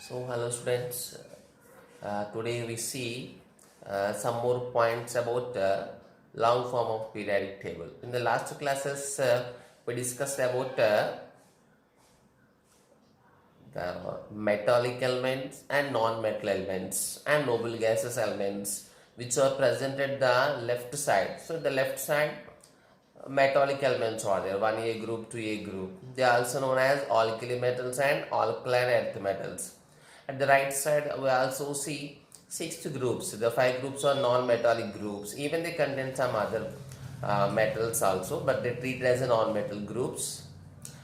So hello students, today we see some more points about the long form of periodic table. In the last classes we discussed about the metallic elements and non-metal elements and noble gases elements which are present at the left side. So the left side metallic elements are there, 1A group, 2A group. They are also known as alkali metals and alkaline earth metals. At the right side we also see 6 groups. The 5 groups are non-metallic groups. Even they contain some other metals also, but they treat as a non-metal groups.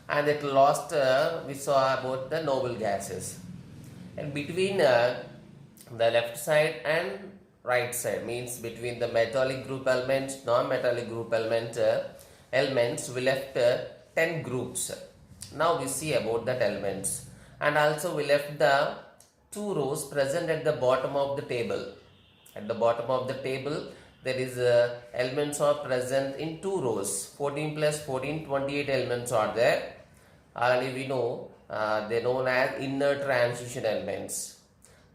And at last we saw about the noble gases. And between the left side and right side, means between the metallic group elements, non-metallic group elements, we left 10 groups. Now we see about that elements, and also we left the 2 rows present at the bottom of the table. At the bottom of the table there is elements are present in 2 rows. 14 plus 14, 28 elements are there. Already we know they are known as inner transition elements.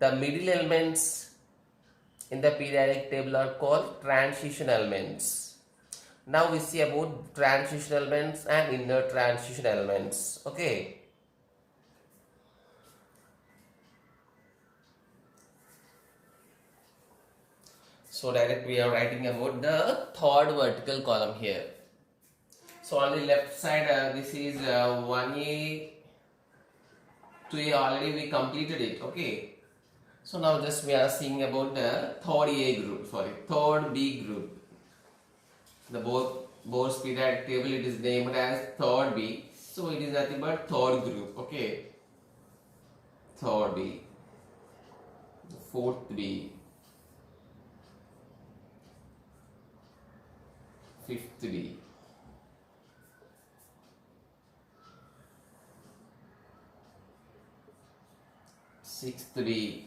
The middle elements in the periodic table are called transition elements. Now we see about transition elements and inner transition elements. Okay. So direct we are writing about the third vertical column here. So on the left side this is 1A, 2A, already we completed it. Okay. So now just we are seeing about the third B group. The Bohr's periodic table, it is named as third B. So it is nothing but third group. Okay. Third B, fourth B, fifth B, sixth B,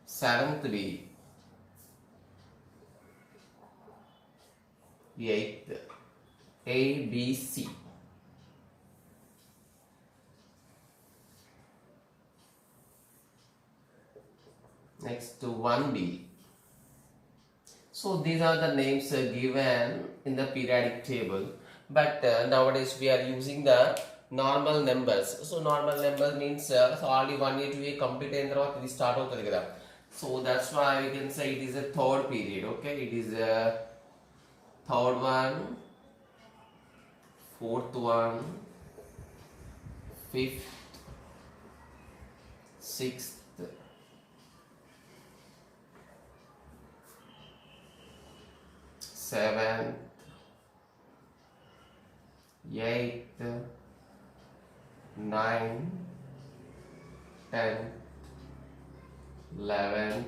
seventh B, eighth, A, B, C. Next to 1B. So these are the names given in the periodic table, but nowadays we are using the normal numbers. So normal number means already 1A, 2A complete and then this start out. So that's why we can say it is a third period. Okay, it is a third one, fourth one, fifth, sixth, seventh, eighth, ninth, 10th, 11th,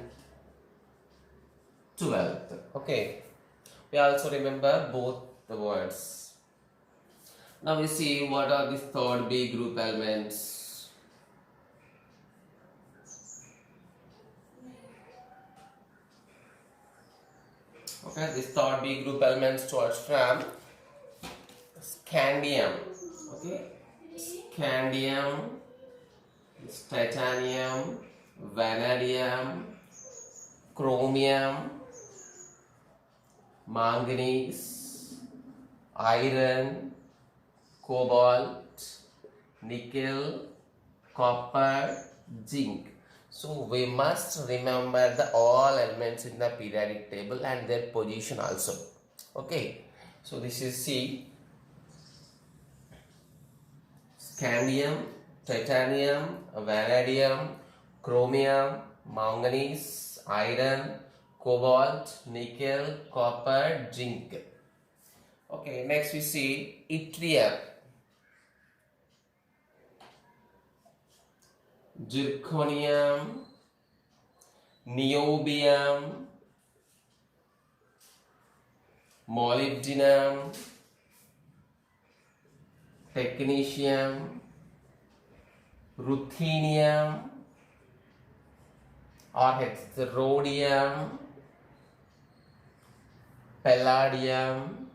12th. Okay, we also remember both the words. Now we see what are these third B group elements. Okay, this third B group elements starts from scandium. Okay, scandium, titanium, vanadium, chromium, manganese, iron, cobalt, nickel, copper, zinc. So we must remember the all elements in the periodic table and their position also. Okay, so this is C, scandium, titanium, vanadium, chromium, manganese, iron, cobalt, nickel, copper, zinc. Okay, next we see yttrium, zirconium, niobium, molybdenum, technetium, ruthenium, or rhodium, palladium,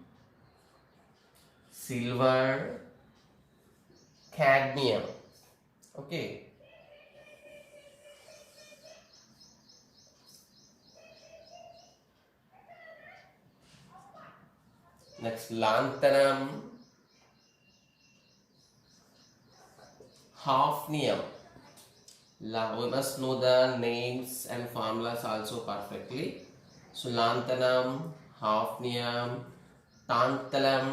silver, cadmium. Okay. Next, lanthanum, hafnium. We must know the names and formulas also perfectly. So lanthanum, hafnium, tantalum,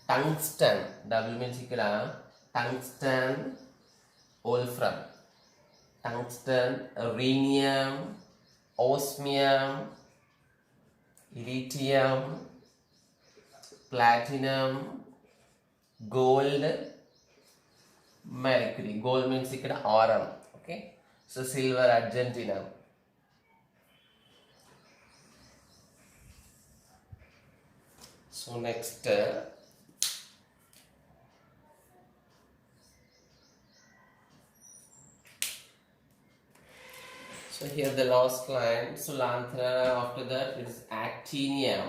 tungsten. Double means ikkada tungsten, wolfram, tungsten, rhenium, osmium, iridium, platinum, gold, mercury. Gold means ikkada aurum. Okay. So silver, argentinum. So next, so here the last line. So lanthanum, after that it is actinium.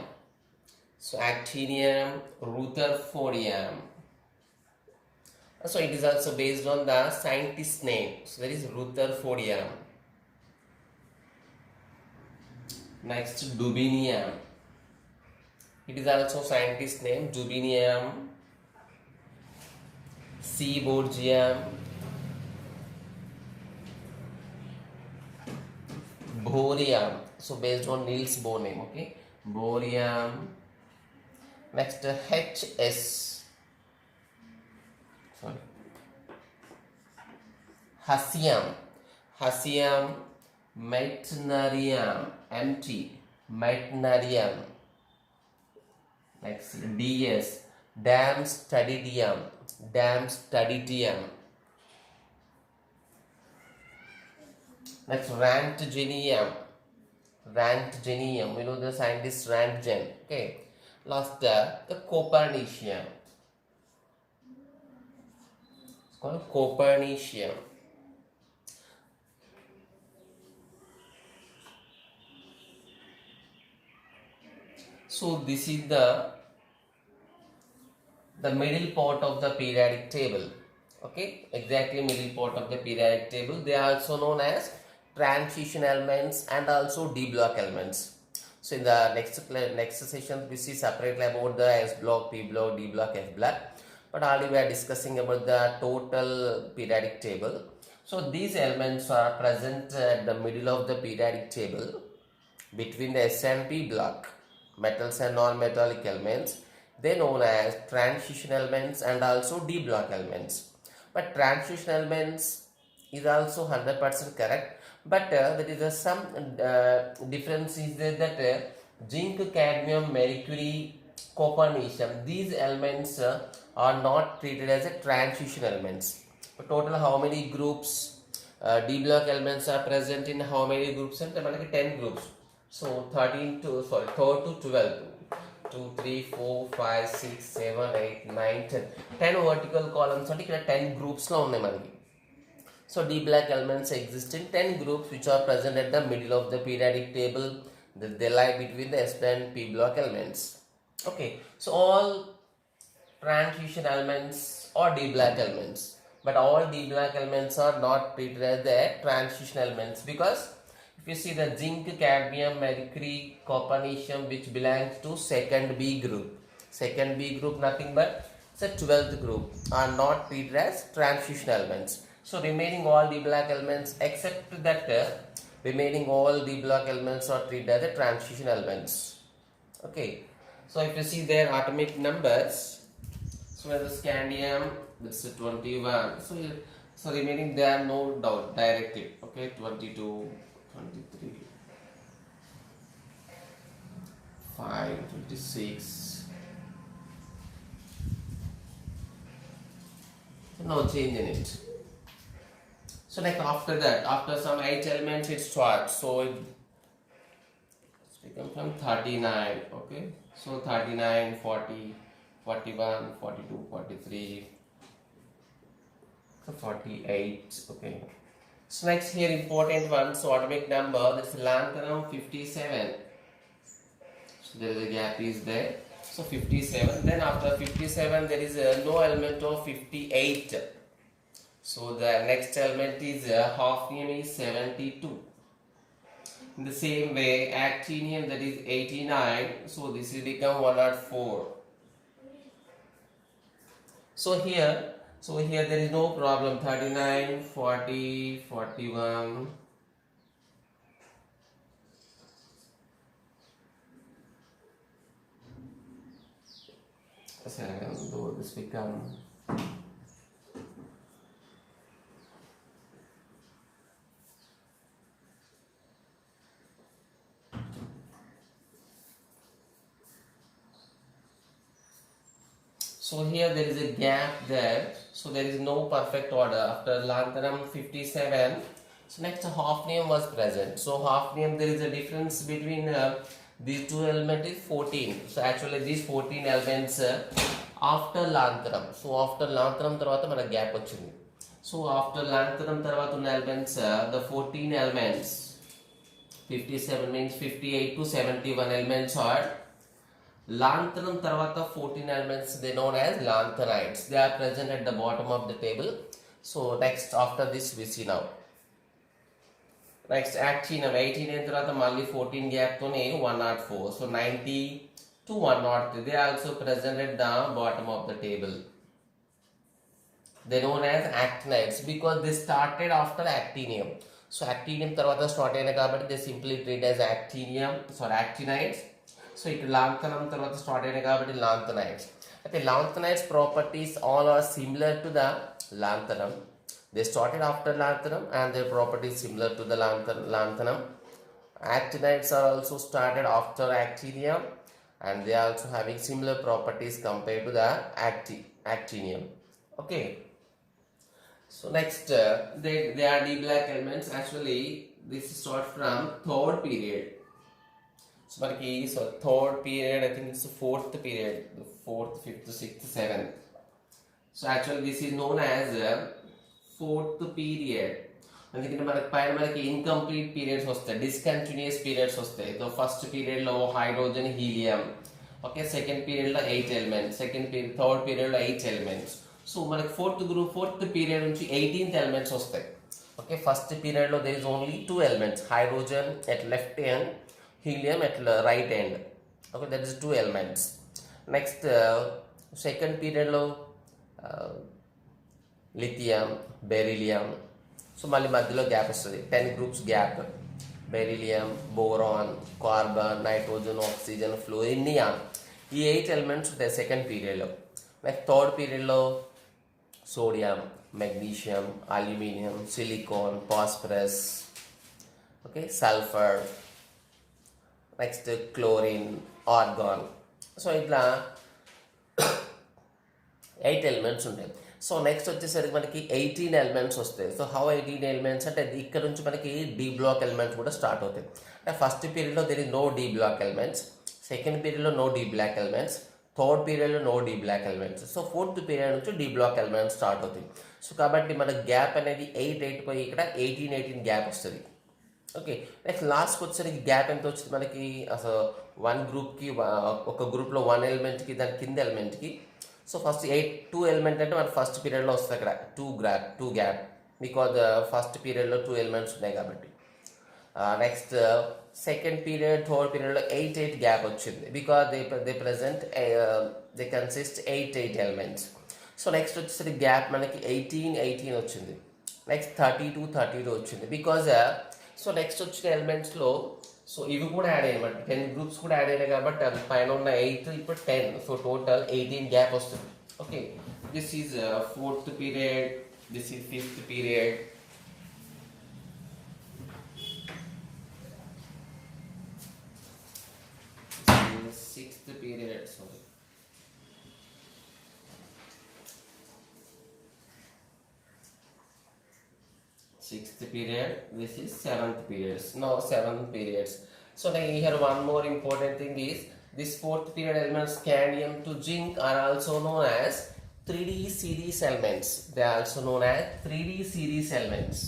So actinium, rutherfordium. So it is also based on the scientist name. So there is rutherfordium. Next, dubinium. It is also scientist name, dubinium, seaborgium, borium. So based on Niels Bohr name, okay, borium. Next, HS. Sorry. Hassium, meitnerium, MT, meitnerium. Next, DS, damstadidium. Next, Rantgenium. We know the scientist Rantgen. Okay. Last, the Copernicium. It's called Copernicium. So this is the middle part of the periodic table. Okay, exactly middle part of the periodic table. They are also known as transition elements and also D block elements. So in the next session we see separately about the S block, P block, D block, F block. But already we are discussing about the total periodic table. So these elements are present at the middle of the periodic table between the S and P block, metals and non-metallic elements. They known as transition elements and also D block elements. But transition elements is also 100% correct. But there is some difference is there that zinc, cadmium, mercury, copernicium, these elements are not treated as a transition elements. But total how many groups D block elements are present in how many groups? And 10 groups. So 13 to 3 to 12. 2, 3, 4, 5, 6, 7, 8, 9, 10. 10 vertical columns అంటే ఇక్కడ 10 groups లో ఉన్నాయి మనకి. So D block elements exist in 10 groups which are present at the middle of the periodic table. They lie between the S and P block elements. Okay, so all transition elements are D block elements, but all D block elements are not treated as the transition elements because if you see the zinc, cadmium, mercury, copernicium which belongs to second B group. Second B group nothing but it's a 12th group are not treated as transition elements. So remaining all D block elements except that remaining all D block elements are treated as the transition elements. Okay. So if you see their atomic numbers, so as the scandium, this is 21. So remaining there no doubt directly. Okay, 22. 23, 5, 26. No change in it. So like after that, after some 8 elements it starts. So it's become from 39. Okay. So 39, 40, 41, 42, 43. So 48. Okay. So next here important one, so atomic number, that's lanthanum 57. So there is a gap is there. So 57. Then after 57 there is no element of 58. So the next element is hafnium is 72. In the same way, actinium, that is 89. So this will become 104. So here there is no problem. 39, 40, 41. So this become So here there is a gap there. So there is no perfect order after lanthanum 57. So next hafnium was present. So hafnium, there is a difference between these two elements is 14. So actually these 14 elements after lanthanum. So after lanthanum tarvata mana gap vachindi. So after lanthanum tarvata unna elements the 14 elements 57 means 58 to 71 elements are Lanthanum tarvata 14 elements, they known as lanthanides. They are present at the bottom of the table. So next after this we see now. Next actinium 18 tarvata malli 14 gap tone 104. So 90 to 103, they are also present at the bottom of the table. They known as actinides because they started after actinium. So actinium tarvata start ayina kabatti they simply treat as actinides. So it lanthanum tarvata start ayina kabatti lanthanides. Okay, lanthanides properties all are similar to the lanthanum. They started after lanthanum and their properties similar to the lanthanum. Actinides are also started after actinium and they are also having similar properties compared to the actinium. Okay. So next they are D black elements. Actually this starts from third period. So third period, I think it's the fourth period, the fourth, fifth, sixth, seventh. So actually this is known as fourth period. అందుకని మనకి పైన మనకి incomplete periods వస్తాయి, discontinuous periods వస్తాయి. So first period లో hydrogen helium, okay, second period లో 8 elements, third period లో 8 elements. So మనకి ఫోర్త్ పీరియడ్ నుంచి 18th ఎలిమెంట్స్ వస్తాయి. ఓకే, ఫస్ట్ పీరియడ్ లో there is only 2 elements, hydrogen at left hand, helium at right end. Okay, that is 2 elements. Next second period lo lithium, beryllium. So malli madhyalo gap vastadi, 10 groups gap. Beryllium, boron, carbon, nitrogen, oxygen, fluorine, neon. ఈ 8 elements the second period lo. Next third period lo sodium, magnesium, aluminum, silicon, phosphorus, okay, sulfur. Next chlorine, organ. So ఇట్లా 8 elements ఉంటాయి. So next వచ్చేసరికి మనకి 18 elements వస్తాయి. So how 18 elements అంటే ఇక్కడ నుంచి మనకి డి బ్లాక్ ఎలిమెంట్స్ కూడా స్టార్ట్ అవుతాయి. అంటే ఫస్ట్ పీరియడ్లో there is no d block elements, second పీరియడ్లో no d block elements, third పీరియడ్లో no d block elements. So fourth period నుంచి డి బ్లాక్ ఎలిమెంట్స్ స్టార్ట్ అవుతాయి. సో కాబట్టి మన గ్యాప్ అనేది 8 పోయి ఇక్కడ 18 గ్యాప్ వస్తుంది. ఓకే, నెక్స్ట్ లాస్ట్కి వచ్చేసరికి గ్యాప్ ఎంత వచ్చింది మనకి, అసలు 1 గ్రూప్కి ఒక గ్రూప్లో 1 ఎలిమెంట్కి దాని కింద ఎలిమెంట్కి. సో ఫస్ట్ 2 ఎలిమెంట్ అంటే మన ఫస్ట్ పీరియడ్లో వస్తుంది అక్కడ 2 గ్యాప్ బికాజ్ ఫస్ట్ పీరియడ్లో 2 ఎలిమెంట్స్ ఉన్నాయి కాబట్టి. నెక్స్ట్ సెకండ్ పీరియడ్, థర్డ్ పీరియడ్లో 8 గ్యాప్ వచ్చింది because they present they consist 8 elements. So next వచ్చేసరికి గ్యాప్ మనకి 18 వచ్చింది. నెక్స్ట్ 32 వచ్చింది బికాజ్ సో నెక్స్ట్ వచ్చిన ఎలిమెంట్స్లో సో ఇవి కూడా యాడ్ అయ్యాయి అనమాట, 10 గ్రూప్స్ కూడా యాడ్ అయ్యాయి కాబట్టి అది పైన ఉన్న 8 ఇప్పుడు 10, సో టోటల్ 18 గ్యాప్ వస్తుంది. Okay, this is fourth period, this is fifth period, sixth period, sorry sixth period, this is seventh periods. Now 7 periods. So now here one more important thing is this fourth period elements scandium to zinc are also known as 3D series elements. They are also known as 3D series elements.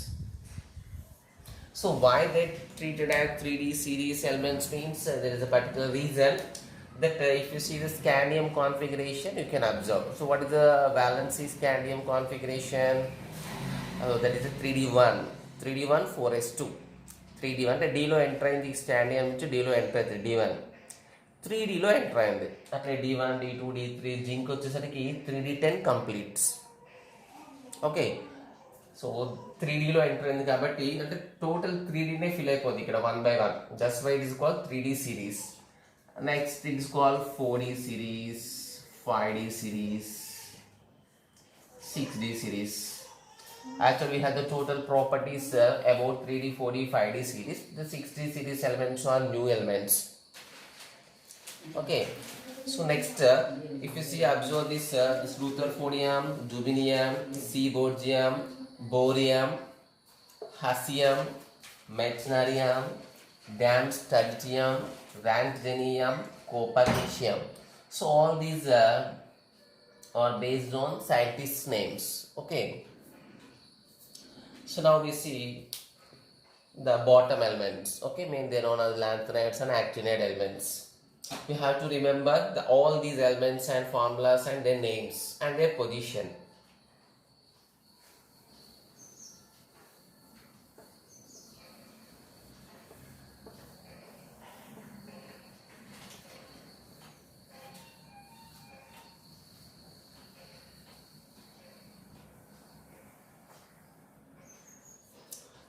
So why they treated as 3D series elements means there is a particular reason. that if you see the scandium configuration, you can observe. So what is the valency scandium configuration? That is a 3D1, 3D1 4s2, 3D1 అంటే Dలో enter అయింది స్టాండియం నుంచి Dలో enter అవుతుంది D1, 3Dలో enter అయింది అట్లా D1 D2 D3 zinc వచ్చేసరికి 3D10 completes. Okay, so 3Dలో enter అయింది కాబట్టి అంటే టోటల్ 3Dనే ఫిల్ అయిపోద్ది ఇక్కడ 1 by 1. Just why it is called 3D series. Next it is called 4D series, 5D series, 6D series. Actually, we have the total properties about 3D, 4D, 5D series. The 6D series elements are new elements. Okay. So next, if you see, observe this Rutherfordium, Dubinium, Seaborgium, Borium, Hassium, Meitnerium, Darmstadtium, Ranktanium, Copernicium. So all these are based on scientists' names. Okay. So now we see the bottom elements. Okay, they are known as Lanthanides and Actinide elements. You have to remember all these elements and formulas and their names and their position.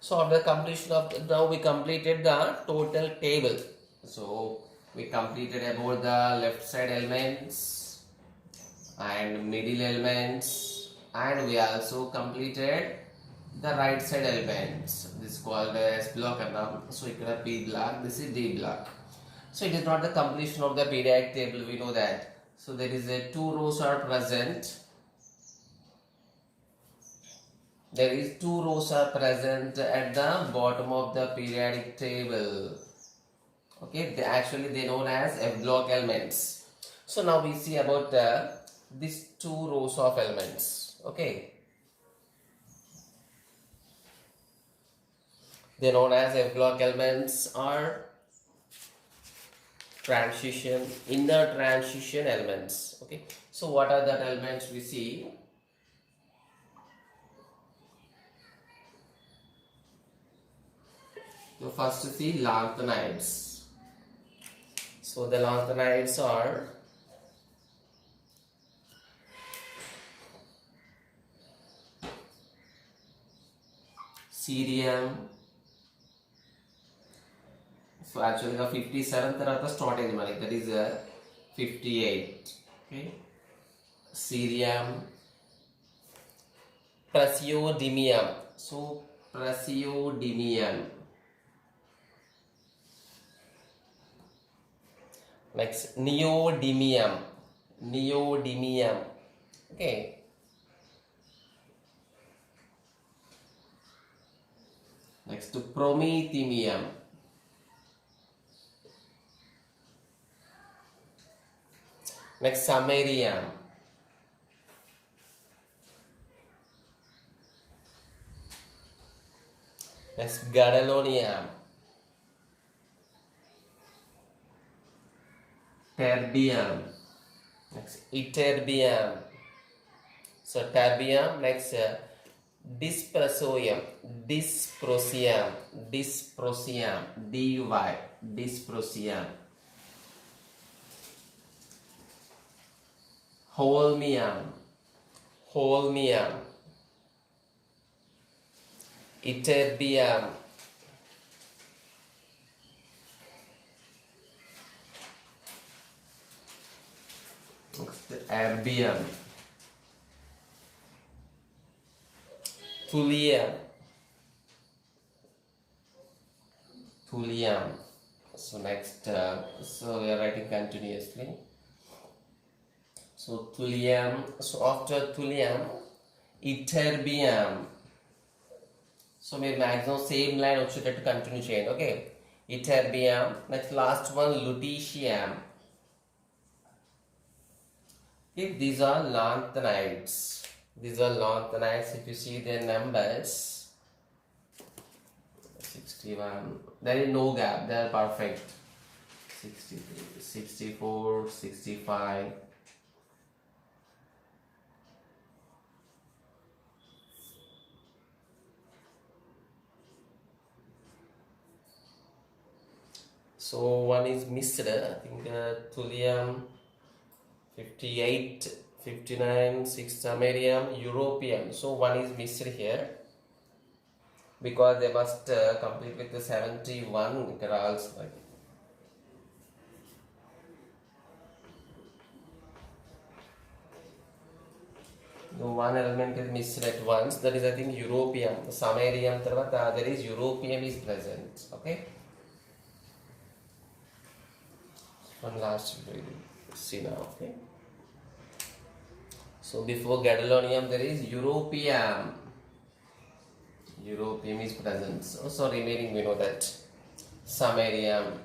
So after completion of now we completed the total table. So we completed about the left side elements and middle elements, and we also completed the right side elements. This is called as block. So here P block, this is D block. So it is not the completion of the periodic table, we know that. So there is a 2 rows are present. There is 2 rows are present at the bottom of the periodic table. Okay, they known as F block elements. So now we see about these 2 rows of elements. Okay, they known as F block elements are inner transition elements. Okay, so what are the elements we see? So first see Lanthanides. So the Lanthanides are cerium. So actually the 57 tarata start is mani, that is 58. Okay, cerium, praseodymium. So praseodymium. Next, neodymium. Okay, next to promethium. Next, samarium. Next, gadolinium. Terbium. Next, ytterbium. So terbium. Next, dysprosium. Dysprosium. Holmium. Ytterbium. Erbium. Thulium. So next, so we are writing continuously. So thulium. So after thulium, ytterbium. So we maximum same line to continue chain. Okay, ytterbium. Next, last one, lutetium. Okay, these are Lanthanides. If you see their numbers, 61. There is no gap. They are perfect. 63, 64, 65. So one is missed, I think thulium 58, 59, 6 samarium, europium. So one is missed here because they must complete with the 71 also. No, one element is missed at once, that is I think europium. Samarium tarvata there is europium is present. Okay. One last we will see now. Okay. So before gadolinium there is europium. Europium is present. So remaining we know that samarium,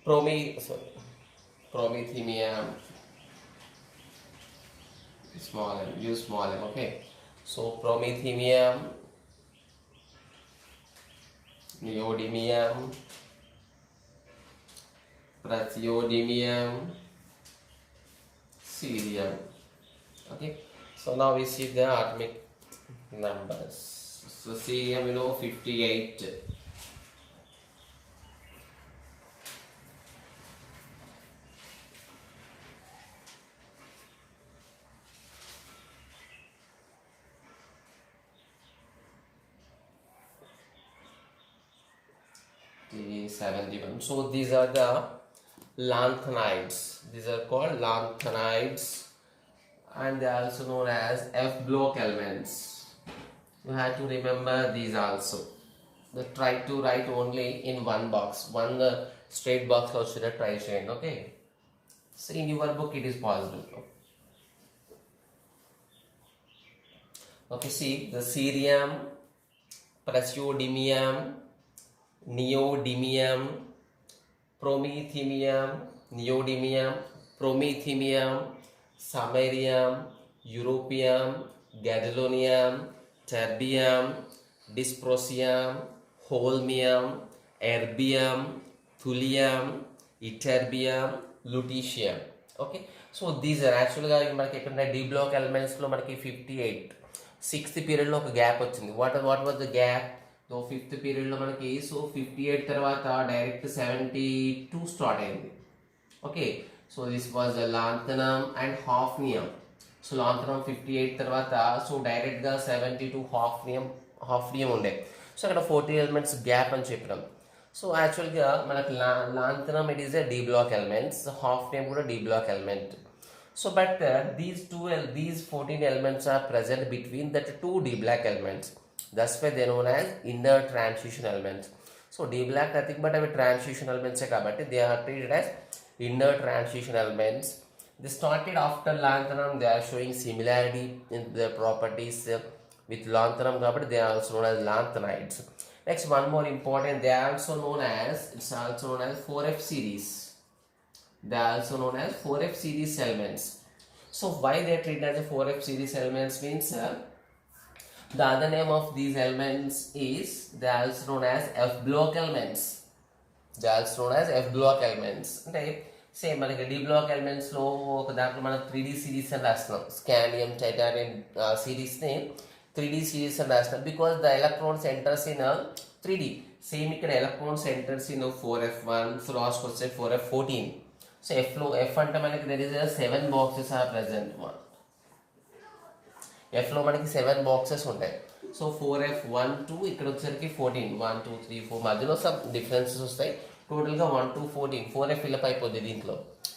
promethimium, small m, use small m. Okay. So promethimium, neodymium, praseodymium, cerium. Okay. So now we see the atomic numbers. So cerium, 58. The 71. So these are the lanthanides. These are called lanthanides, and they are also known as F block elements. You have to remember these also. Try to write only in one box, one straight box or should I try shade. Okay. So in your book it is possible. Okay, see the cerium, praseodymium, neodymium, promethimium, neodymium, promethimium, samarium, europium, gadolinium, terbium, dysprosium, holmium, erbium, thulium, ytterbium, lutetium. Okay, so these are actually D block elements లో మనకి 58. 6th period లో ఒక gap వచ్చింది. What was the gap? So 5th period లో మనకి 58 తర్వాత direct 72 start అయింది. Okay, so this was lanthanum and hafnium. So lanthanum 58 తర్వాత సో డైరెక్ట్ గా 72 హాఫ్నియం ఉండే. సో అక్కడ 40 ఎలిమెంట్స్ గ్యాప్ అని చెప్పినాం. సో యాక్చువల్గా మనకి lanthanum it is a d block elements, hafnium కూడా d block element. So but these 14 elements are present between the two d black elements. That's why they are known as inner transition elements. So d black nothing but a transition elements kabatti they are treated as inner transition elements. They started after lanthanum. They are showing similarity in their properties with lanthanum kabatti they are also known as lanthanides. Next, one more important, they are also known as 4F series. They are also known as 4F series elements. So why they are treated as a 4F series elements means the other name of these elements is they are also known as F block elements. They are also known as F block elements. అంటే same మనకి d block elements లో ఒక దాంట్లో మనం 3D series అని రాస్తున్నాం. స్కానియం titanium series ని 3D series అని రాస్తున్నాం because the electrons enters in 3D. Same ఇక్కడ electrons enters in 4F1, so last వచ్చే 4F14. So F అంటే మనకి there is 7 boxes are present. F లో మనకి 7 boxes ఉంటాయి. సో 4F1 2 ఇక్కడ వచ్చేసరికి 14, 1 2 3 4 మధ్యలో సమ్ డిఫరెన్సెస్ వస్తాయి. టోటల్గా 1 to 14 4F ఫిల్అప్ అయిపోద్ది దీంట్లో.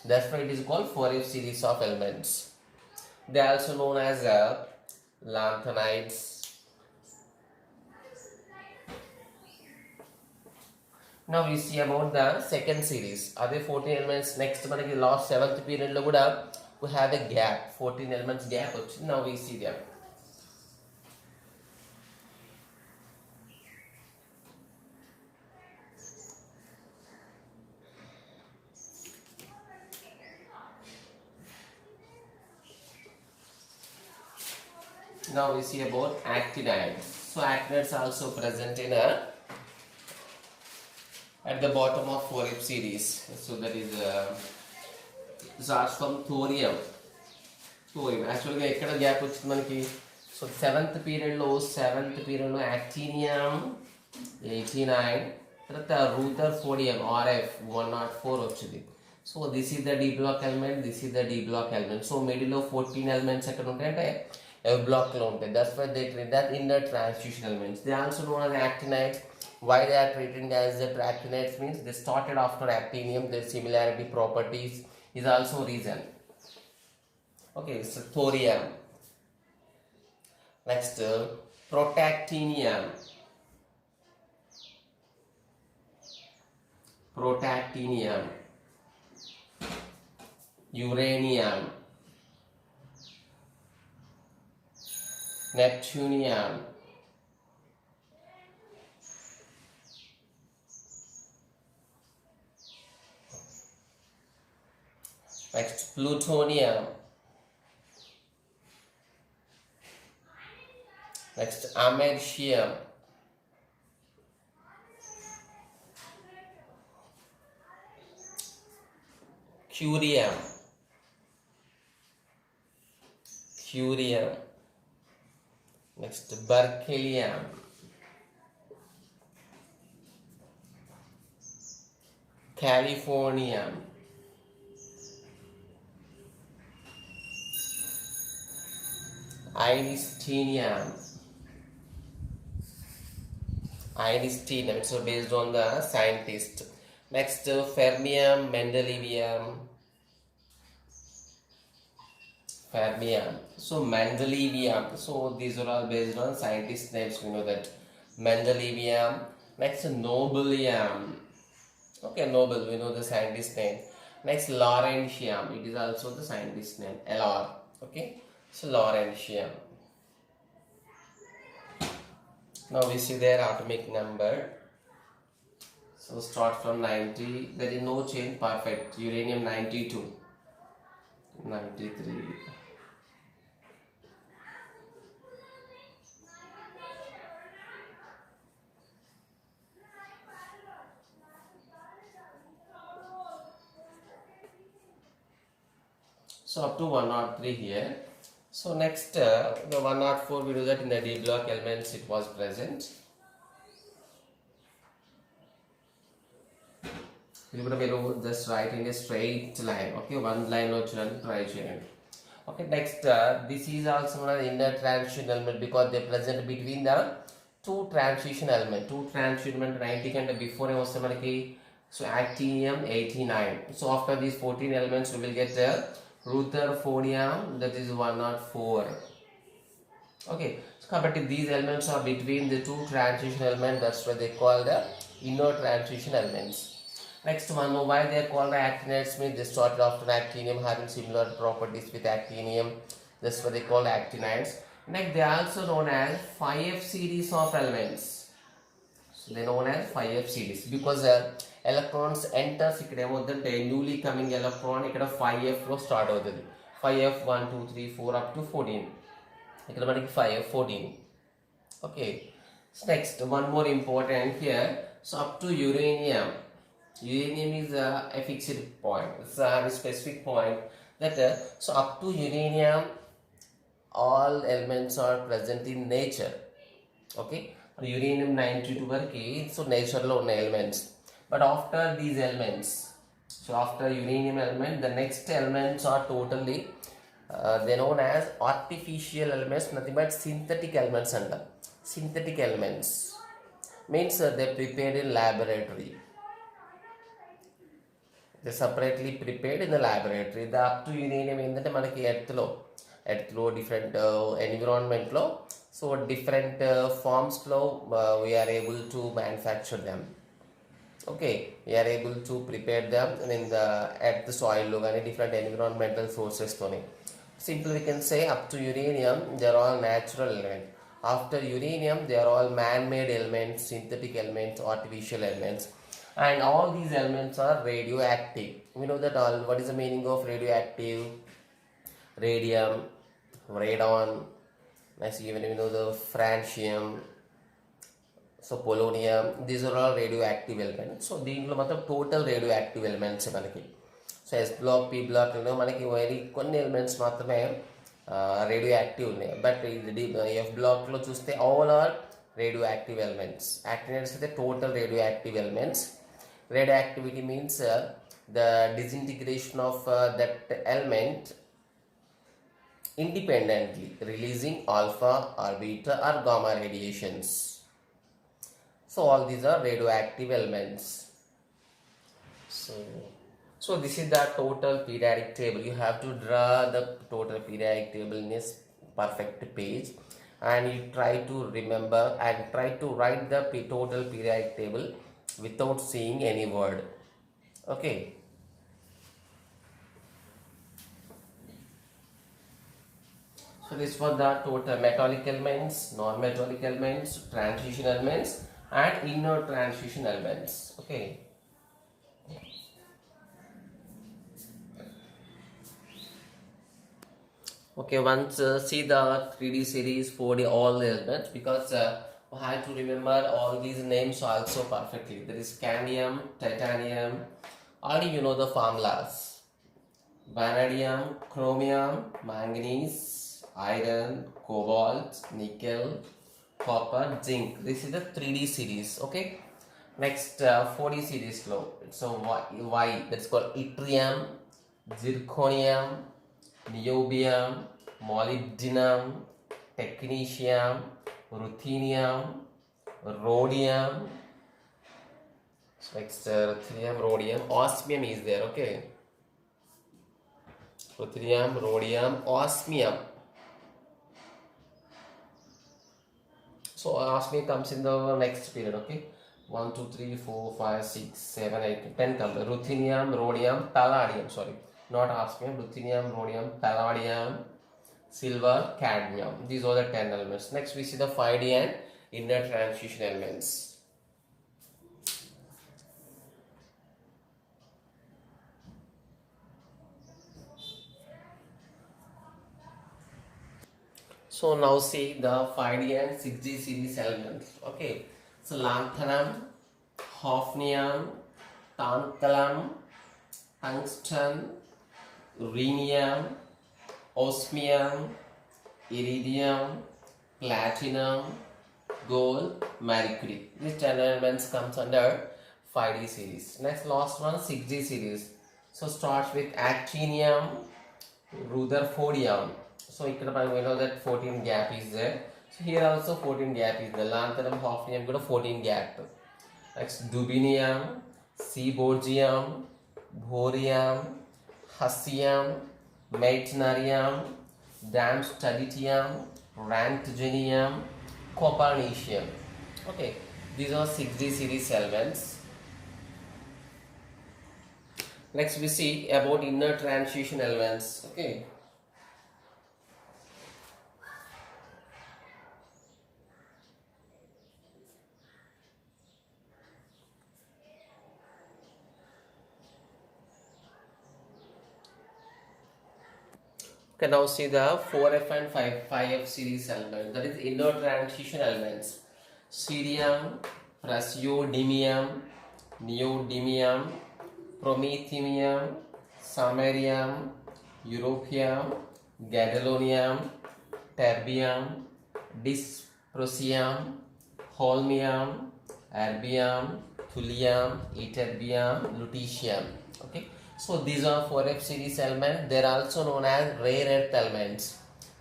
That's why it is called 4F series of elements. They also known as lanthanides. Now we see about the second series. Other 14 elements next మనకి last 7th period లో కూడా we have a gap, 14 elements gap వచ్చింది. Now we see them. Now we see about actinides. So actinides are also present in a at the bottom of 4F series. So that is starts from thorium. Actually ekkada gap vachindi manaki. So seventh period lo actinium 89, తర్వాత rutherfordium RF 104 వచ్చింది. So this is the D block element, this is the D block element. So మిడిల్లో 14 elements ఎక్కడ ఉంటాయంటే F block లో ఉంటాయి. That's why they treat that inner transition elements. They also known as actinides. Why they are treated as the actinides means they started after actinium. Their similarity properties is also reason. Okay, so thorium. Next, protactinium. Uranium, Neptunium, next plutonium, next americium, curium, next berkelium, californium, einsteinium, so based on the scientist. Next, fermium, mendelevium, so mendelevium, so these are all based on scientist names. We know that mendelevium. Next, nobelium. Okay, Nobel, we know the scientist name. Next, Laurentium, it is also the scientist name, LR. Okay, so Laurentium. Now we see their atomic number. So start from 90, there is no change, perfect. Uranium 92, 93. So up to 103 here. So next, the 104 we do that in the D block elements it was present. Just write in a straight line. Okay, one line no try change. Okay, next, this is also known as inner transition element because they present between the two transition element. 90 and before was so actinium 89. So after these 14 elements we will get rutherfordium, that is 104. Okay, so but these elements are between the two transition elements, that's why they call the inner transition elements. Next one, why they are called the actinides means they started after actinium having similar properties with actinium, that's why they call actinides. Next, they are also known as 5F series of elements. So they are known as 5F series because electrons enters ikkada emodante newly coming electron ikkada 5F lo start avutundi. 5F 1 2 3 4 up to 14, ikkada manaki 5F 14. Okay, so next one more important here, so up to uranium is a fixed point, it's a specific point that so up to uranium all elements are present in nature. Okay, uranium 92 variki so nature lo unna elements. But after these elements, so after uranium element, the next elements are totally they known as artificial elements, nothing but synthetic elements. Under synthetic elements means they prepared in laboratory. They separately prepared in the laboratory. The up to uranium ఏంటంటే మనకి ఎర్త్లో different environment లో so different forms లో we are able to manufacture them. Okay, we are able to prepare them in the at the soil lo gaani different environmental sources toni. Simply we can say up to uranium they are all natural elements. After uranium they are all man-made elements, synthetic elements, artificial elements, and all these elements are radioactive. We know that all. What is the meaning of radioactive? Radium, radon, next even we know the francium, so polonium, these are all radioactive elements. So దీంట్లో మొత్తం total radioactive elements మనకి. So S block, P బ్లాక్లో మనకి కొన్ని elements మాత్రమే radioactive ఉన్నాయి. But ఇది F బ్లాక్లో చూస్తే all are radioactive elements. Actinides అయితే total radioactive elements. Radioactivity means the disintegration of that element independently, releasing alpha or beta or gamma radiations. So all these are radioactive elements. So this is the total periodic table. You have to draw the total periodic table in a perfect page, and you try to remember and try to write the total periodic table without seeing any word. Okay. So this was the total metallic elements, non-metallic elements, transition elements and inner transition elements. Okay. Okay, once see the 3D series, 4D, all the elements, because I have to remember all these names also perfectly. There is scandium, titanium, already you know the formulas. Vanadium, chromium, manganese, iron, cobalt, nickel, copper, zinc. This is the 3D series. Okay. Next 4D series flow. So Y, that's called yttrium, zirconium, niobium, molybdenum, technetium, ruthenium, rhodium. Next ruthenium, rhodium, osmium is there. Okay. Ruthenium, rhodium, osmium. So osmium comes in the next period. Okay, 1 2 3 4 5 6 7 8 10 comes. Ruthenium, rhodium, palladium. Sorry, not osmium. Ruthenium, rhodium, palladium, silver, cadmium. These are the 10 elements. Next we see the 5D and inner transition elements. So now see the 5D and 6D series elements. Okay, so lanthanum, hafnium, tantalum, tungsten, rhenium, osmium, iridium, platinum, gold, mercury. These 10 elements comes under 5D series. Next last one, 6D series. So starts with actinium, rutherfordium. So we know that 14 gap is there. So here also 14 gap is there. Lanthanum, hafnium got a 14 gap. Next dubinium, seaborgium, borium, hassium, meitnerium, damstaditium, rantgenium, copernicium. Okay, these are 6D series elements. Next we see about inner transition elements. Okay. Okay, now see the 4F and 5F series elements, that is inner transition elements. Cerium, praseodymium, neodymium, promethium, samarium, europium, gadolinium, terbium, dysprosium, holmium, erbium, thulium, ytterbium, lutetium. Okay. So these are 4F series elements. They are also known as rare earth elements.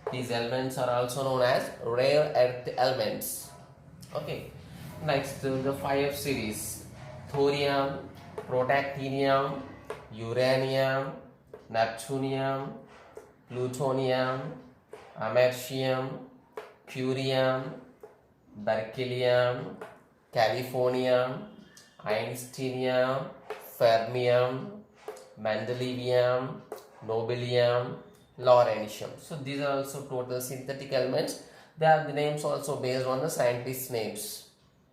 These elements are also known as rare earth elements. Okay. Next the 5F series: thorium, protactinium, uranium, neptunium, plutonium, americium, curium, berkelium, californium, einsteinium, fermium, mendelevium, nobelium, lawrentium. So these are also total synthetic elements. They are the names also based on the scientists' names.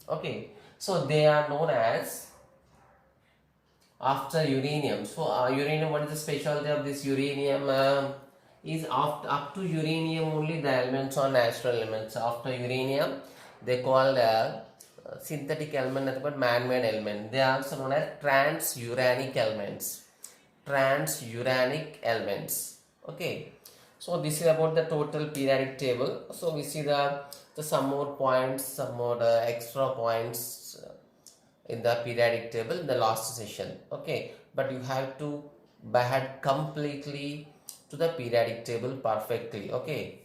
Okay, so they are known as after uranium. So uranium, what is the specialty of this uranium? Is up to uranium only the elements are natural elements. After uranium, they call synthetic element and man-made element. They are also known as transuranic elements. Transuranic elements. Okay. So this is about the total periodic table. So we see the some more points, some more extra points in the periodic table in the last session. Okay, but you have to by head completely to the periodic table perfectly. Okay.